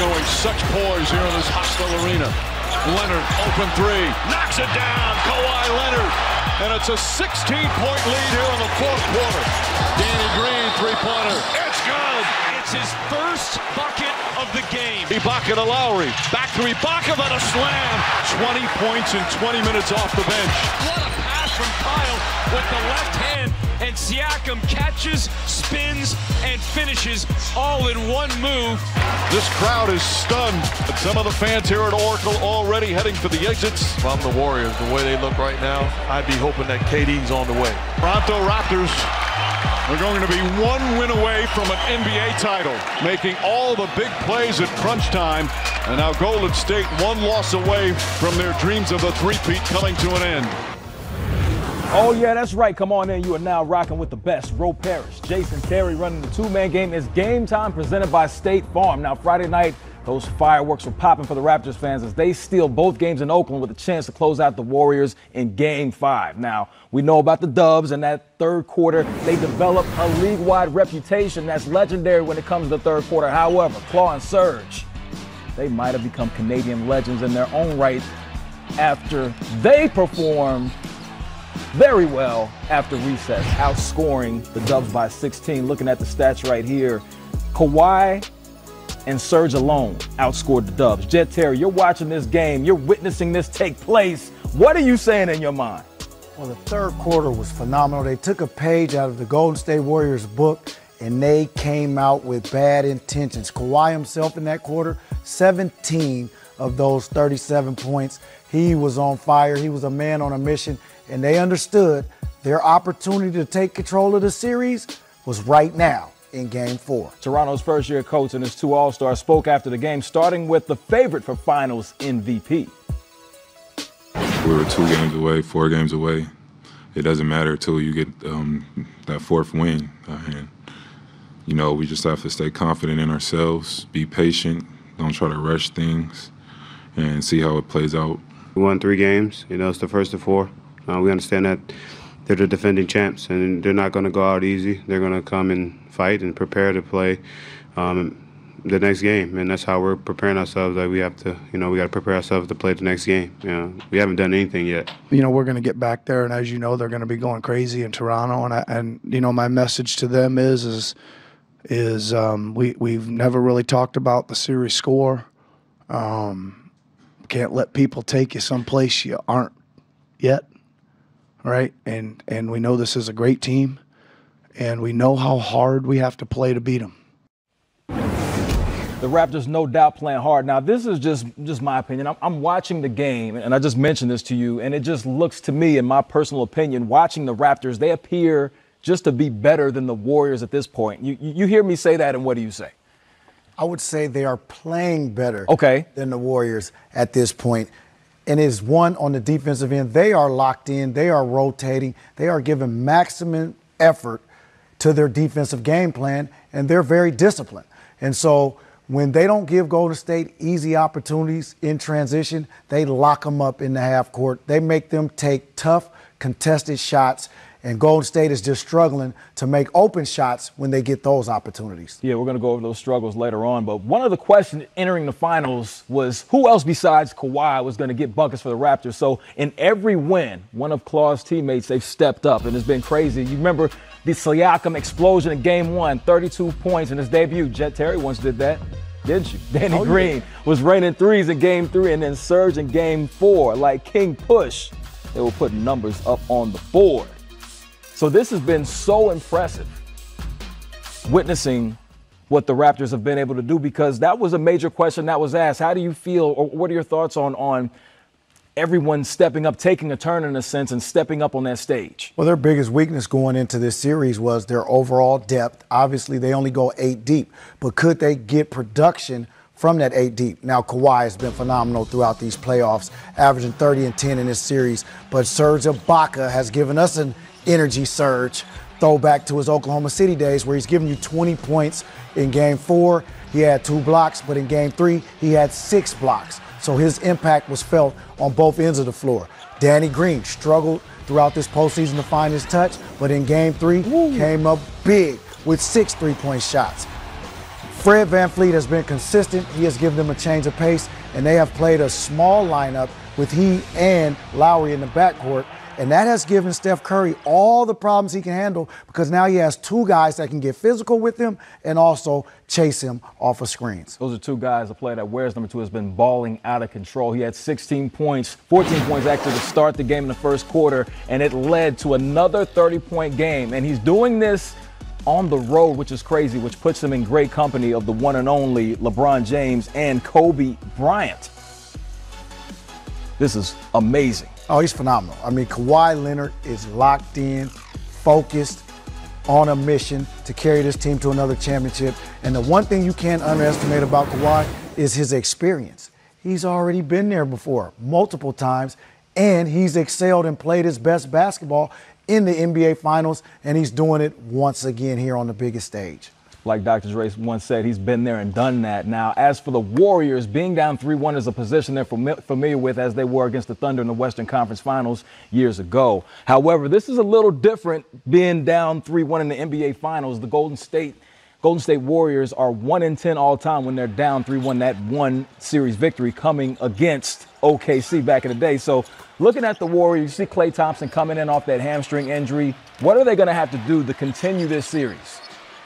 showing such poise here in this hostile arena. Leonard, open three, knocks it down. Kawhi Leonard. And it's a 16-point lead here in the fourth quarter. Danny Green, three-pointer. It's good. It's his first bucket of the game. Ibaka to Lowry. Back to Ibaka, but a slam. 20 points in 20 minutes off the bench. What a pass from Kyle with the left hand. And Siakam catches, spins, and finishes all in one move. This crowd is stunned. But some of the fans here at Oracle already heading for the exits. If I'm the Warriors, the way they look right now, I'd be hoping that KD's on the way. Toronto Raptors are going to be one win away from an NBA title, making all the big plays at crunch time. And now Golden State one loss away from their dreams of a three-peat coming to an end. Oh, yeah, that's right. Come on in. You are now rocking with the best. Ro Parrish, Jason Terry running the two-man game. It's Game Time presented by State Farm. Now, Friday night, those fireworks were popping for the Raptors fans as they steal both games in Oakland with a chance to close out the Warriors in Game 5. Now, we know about the Dubs in that third quarter. They developed a league-wide reputation that's legendary when it comes to the third quarter. However, Claw and Serge, they might have become Canadian legends in their own right after they performed very well after recess, outscoring the Dubs by 16. Looking at the stats right here, Kawhi and Serge alone outscored the Dubs. Jet Terry, you're watching this game. You're witnessing this take place. What are you saying in your mind? Well, the third quarter was phenomenal. They took a page out of the Golden State Warriors book, and they came out with bad intentions. Kawhi himself in that quarter, 17 of those 37 points. He was on fire. He was a man on a mission. And they understood their opportunity to take control of the series was right now in Game 4. Toronto's first-year coach and his two All-Stars spoke after the game, starting with the favorite for Finals MVP. We were 2 games away, 4 games away. It doesn't matter until you get that fourth win. And, you know, we just have to stay confident in ourselves, be patient, don't try to rush things, and see how it plays out. We won 3 games. You know, it's the first of 4. We understand that they're the defending champs, and they're not going to go out easy. They're going to come and fight and prepare to play the next game, and that's how we're preparing ourselves. Like we have to, we got to prepare ourselves to play the next game. We haven't done anything yet. We're going to get back there, and as you know, they're going to be going crazy in Toronto. And my message to them is we've never really talked about the series score. Can't let people take you someplace you aren't yet. Right, and we know this is a great team, and we know how hard we have to play to beat them. The Raptors, no doubt, playing hard. Now, this is just my opinion. I'm watching the game, and I just mentioned this to you, and it just looks to me, in my personal opinion, watching the Raptors, they appear just to be better than the Warriors at this point. You hear me say that, and what do you say? I would say they are playing better than the Warriors at this point. And is one on the defensive end. They are locked in. They are rotating. They are giving maximum effort to their defensive game plan, and they're very disciplined. And so when they don't give Golden State easy opportunities in transition, they lock them up in the half court. They make them take tough, contested shots, and Golden State is just struggling to make open shots when they get those opportunities. Yeah, we're going to go over those struggles later on. But one of the questions entering the finals was who else besides Kawhi was going to get buckets for the Raptors. So in every win, one of Claw's teammates, they've stepped up, and it's been crazy. You remember the Siakam explosion in Game 1, 32 points in his debut. Jet Terry once did that, didn't you? Danny Green was raining threes in Game 3 and then Serge in Game 4. Like King Push, they were putting numbers up on the board. So this has been so impressive, witnessing what the Raptors have been able to do, because that was a major question that was asked. How do you feel, or what are your thoughts on everyone stepping up, taking a turn in a sense, and stepping up on that stage? Well, their biggest weakness going into this series was their overall depth. Obviously, they only go 8 deep, but could they get production from that 8 deep? Now, Kawhi has been phenomenal throughout these playoffs, averaging 30 and 10 in this series, but Serge Ibaka has given us an energy surge, throwback to his Oklahoma City days, where he's giving you 20 points in Game 4. He had 2 blocks, but in Game 3, he had 6 blocks. So his impact was felt on both ends of the floor. Danny Green struggled throughout this postseason to find his touch, but in Game 3, came up big with 6 3-point shots. Fred VanVleet has been consistent. He has given them a change of pace, and they have played a small lineup with he and Lowry in the backcourt. And that has given Steph Curry all the problems he can handle because now he has two guys that can get physical with him and also chase him off of screens. Those are two guys. The player that wears number 2 has been balling out of control. He had 14 points actually to start the game in the first quarter, and it led to another 30-point game. And he's doing this on the road, which is crazy, which puts him in great company of the one and only LeBron James and Kobe Bryant. This is amazing. Oh, he's phenomenal. I mean, Kawhi Leonard is locked in, focused, on a mission to carry this team to another championship. And the one thing you can't underestimate about Kawhi is his experience. He's already been there before, multiple times, and he's excelled and played his best basketball in the NBA Finals, and he's doing it once again here on the biggest stage. Like Dr. Dre once said, he's been there and done that. Now, as for the Warriors, being down 3-1 is a position they're familiar with as they were against the Thunder in the Western Conference Finals years ago. However, this is a little different being down 3-1 in the NBA Finals. The Golden State Warriors are 1-10 all time when they're down 3-1, that one series victory coming against OKC back in the day. So looking at the Warriors, you see Klay Thompson coming in off that hamstring injury. What are they going to have to do to continue this series?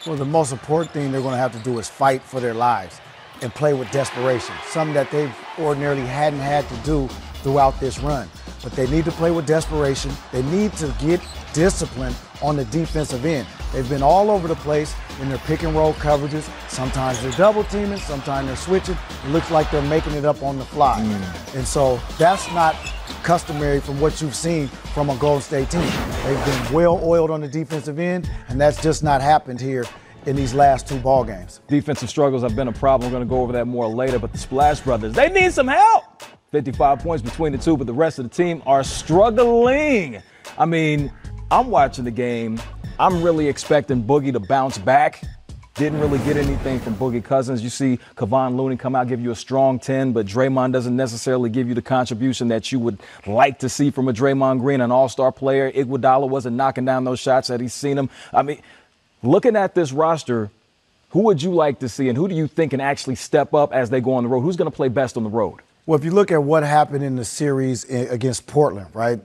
Well, the most important thing they're going to have to do is fight for their lives and play with desperation, something that they ordinarily hadn't had to do throughout this run. But they need to play with desperation. They need to get discipline on the defensive end. They've been all over the place in their pick and roll coverages. Sometimes they're double teaming, sometimes they're switching. It looks like they're making it up on the fly. And so that's not customary from what you've seen from a Golden State team. They've been well oiled on the defensive end, and that's just not happened here in these last 2 ball games. Defensive struggles have been a problem. We're going to go over that more later, but the Splash Brothers, they need some help. 55 points between the two, but the rest of the team are struggling. I mean, I'm watching the game. I'm really expecting Boogie to bounce back. Didn't really get anything from Boogie Cousins. You see Kevon Looney come out, give you a strong 10, but Draymond doesn't necessarily give you the contribution that you would like to see from a Draymond Green, an all-star player. Iguodala wasn't knocking down those shots that he's seen him. I mean, looking at this roster, who would you like to see and who do you think can actually step up as they go on the road? Who's going to play best on the road? Well, if you look at what happened in the series against Portland, right?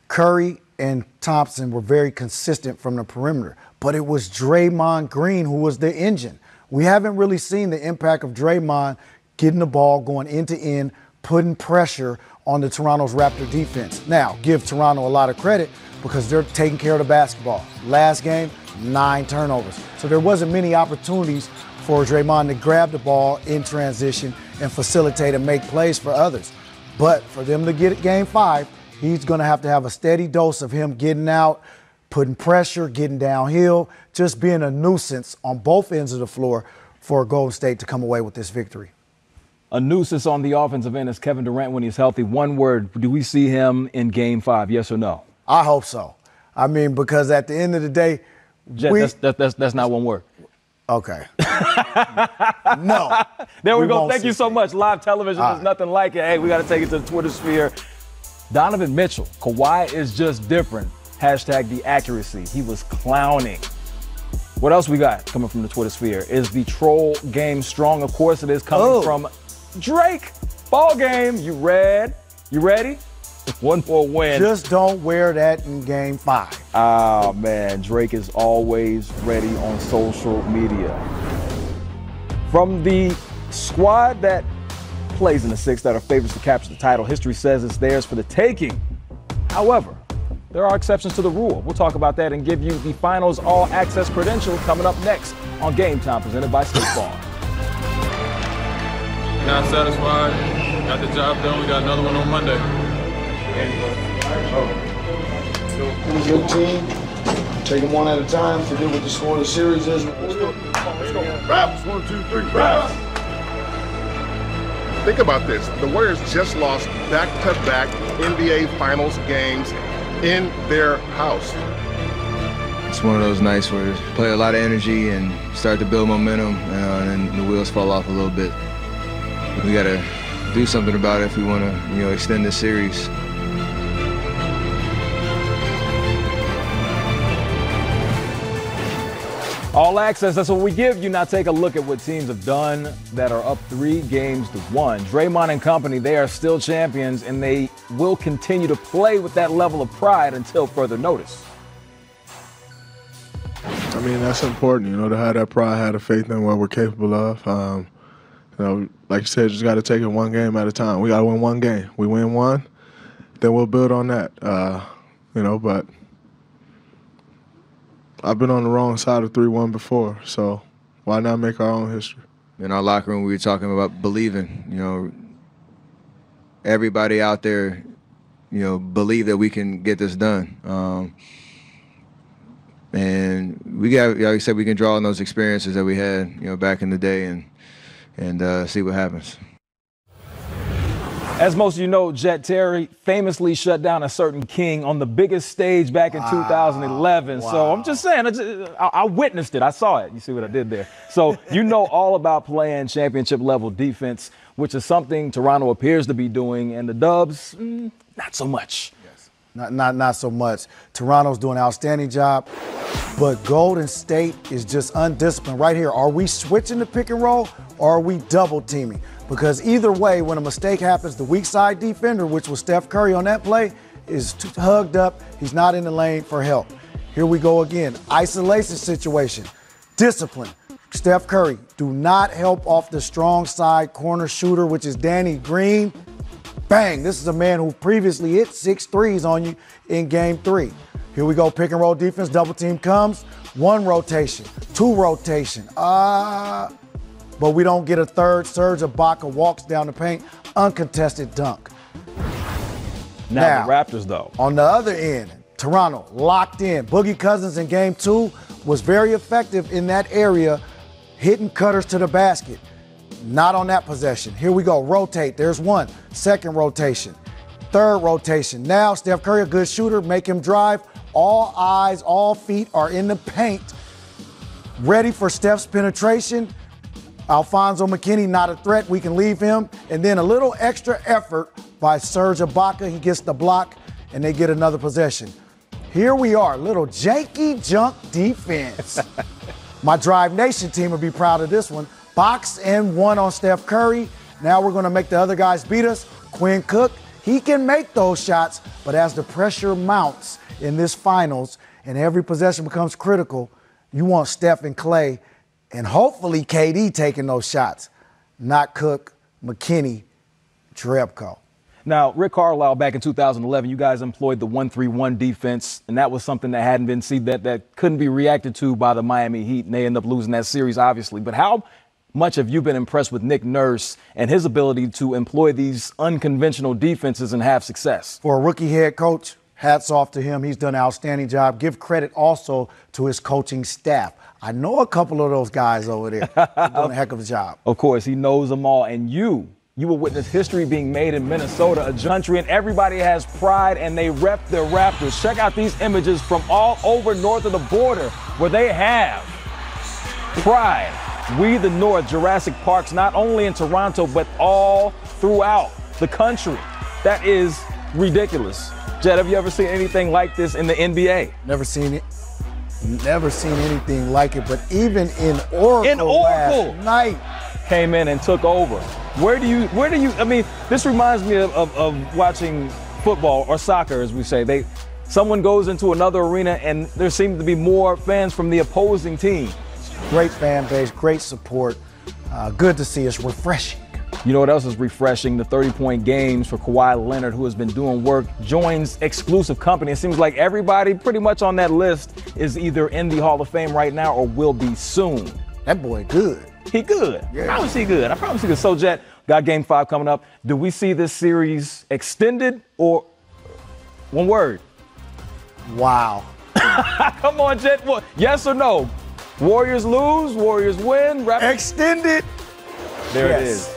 Curry and Thompson were very consistent from the perimeter, but it was Draymond Green who was the engine. We haven't really seen the impact of Draymond getting the ball, going end to end, putting pressure on the Toronto's Raptor defense. Now, give Toronto a lot of credit because they're taking care of the basketball. Last game, 9 turnovers. So there wasn't many opportunities for Draymond to grab the ball in transition and facilitate and make plays for others. But for them to get it game 5, he's going to have a steady dose of him getting out, putting pressure, getting downhill, just being a nuisance on both ends of the floor for Golden State to come away with this victory. A nuisance on the offensive end is Kevin Durant when he's healthy. One word, do we see him in game 5, yes or no? I hope so. I mean, because at the end of the day, that's not one word. Okay. No. There we go. Thank you so much. Live television, there's nothing like it. Hey, we got to take it to the Twitter sphere. Donovan Mitchell, Kawhi is just different. Hashtag the accuracy. He was clowning. What else we got coming from the Twitter sphere? Is the troll game strong? Of course it is, coming from Drake. Ball game. You ready? One more win. Just don't wear that in game 5. Oh, man. Drake is always ready on social media. From the squad that plays in the 6 that are favorites to capture the title, history says it's theirs for the taking. However, there are exceptions to the rule. We'll talk about that and give you the finals all-access credential coming up next on Game Time, presented by State Farm. Not satisfied. Got the job done. We got another one on Monday. Good team. Take them one at a time. Forget what the score of the series is. Let's go. Raps, 1, 2, 3, raps. Think about this. The Warriors just lost back-to-back NBA Finals games in their house. It's one of those nights where you play a lot of energy and start to build momentum, and then the wheels fall off a little bit. We got to do something about it if we want to, extend this series. All access, that's what we give you. Now take a look at what teams have done that are up 3-1. Draymond and company, they are still champions, and they will continue to play with that level of pride until further notice. I mean, that's important, to have that pride, have the faith in what we're capable of. Like you said, just got to take it one game at a time. We got to win one game. We win one, then we'll build on that. But I've been on the wrong side of 3-1 before, so why not make our own history? In our locker room, we were talking about believing. Everybody out there, believe that we can get this done. And we got, like I said, we can draw on those experiences that we had, back in the day and see what happens. As most of you know, Jet Terry famously shut down a certain king on the biggest stage back in 2011. Wow. So I'm just saying, I witnessed it. I saw it. You see what I did there? So you know all about playing championship level defense, which is something Toronto appears to be doing, and the Dubs, not so much. Yes. Not so much. Toronto's doing an outstanding job, but Golden State is just undisciplined right here. Are we switching the pick and roll, or are we double teaming? Because either way, when a mistake happens, the weak side defender, which was Steph Curry on that play, is hugged up. He's not in the lane for help. Here we go again. Isolation situation. Discipline. Steph Curry, do not help off the strong side corner shooter, which is Danny Green. Bang. This is a man who previously hit 6 threes on you in game 3. Here we go. Pick and roll defense. Double team comes. 1 rotation. 2 rotation. But we don't get a third. Serge Ibaka walks down the paint. Uncontested dunk. Now the Raptors, though. On the other end, Toronto locked in. Boogie Cousins in game 2 was very effective in that area, hitting cutters to the basket. Not on that possession. Here we go. Rotate. There's 1. Second rotation. Third rotation. Now Steph Curry, a good shooter. Make him drive. All eyes, all feet are in the paint. Ready for Steph's penetration. Alfonso McKinney, not a threat. We can leave him. And then a little extra effort by Serge Ibaka. He gets the block, and they get another possession. Here we are, little janky junk defense. My Drive Nation team will be proud of this one. Box and 1 on Steph Curry. Now we're going to make the other guys beat us. Quinn Cook, he can make those shots, but as the pressure mounts in this finals and every possession becomes critical, you want Steph and Clay and hopefully KD taking those shots, not Cook, McKinney, Jerebko. Now, Rick Carlisle, back in 2011, you guys employed the 1-3-1 defense, and that was something that hadn't been seen, that couldn't be reacted to by the Miami Heat, and they end up losing that series, obviously. But how much have you been impressed with Nick Nurse and his ability to employ these unconventional defenses and have success? For a rookie head coach, hats off to him. He's done an outstanding job. Give credit also to his coaching staff. I know a couple of those guys over there. They're doing a heck of a job. Of course, he knows them all. And you will witness history being made in Minnesota, a country, and everybody has pride, and they rep their Raptors. Check out these images from all over north of the border where they have pride. We the North, Jurassic Parks, not only in Toronto, but all throughout the country. That is ridiculous. Jed, have you ever seen anything like this in the NBA? Never seen it. Never seen anything like it, but even in Oracle last night. Came in and took over. Where do you, I mean, this reminds me of watching football or soccer, as we say. Someone goes into another arena and there seems to be more fans from the opposing team. Great fan base, great support. Good to see. It's refreshing. You know what else is refreshing? The 30-point games for Kawhi Leonard, who has been doing work, joins exclusive company. It seems like everybody pretty much on that list is either in the Hall of Fame right now or will be soon. That boy good. He good. Yeah. I promise he good. I promise he good. So, Jet, got Game 5 coming up. Do we see this series extended or one word? Wow. Come on, Jet. Yes or no? Warriors lose, Warriors win. Extended. There yes. it is.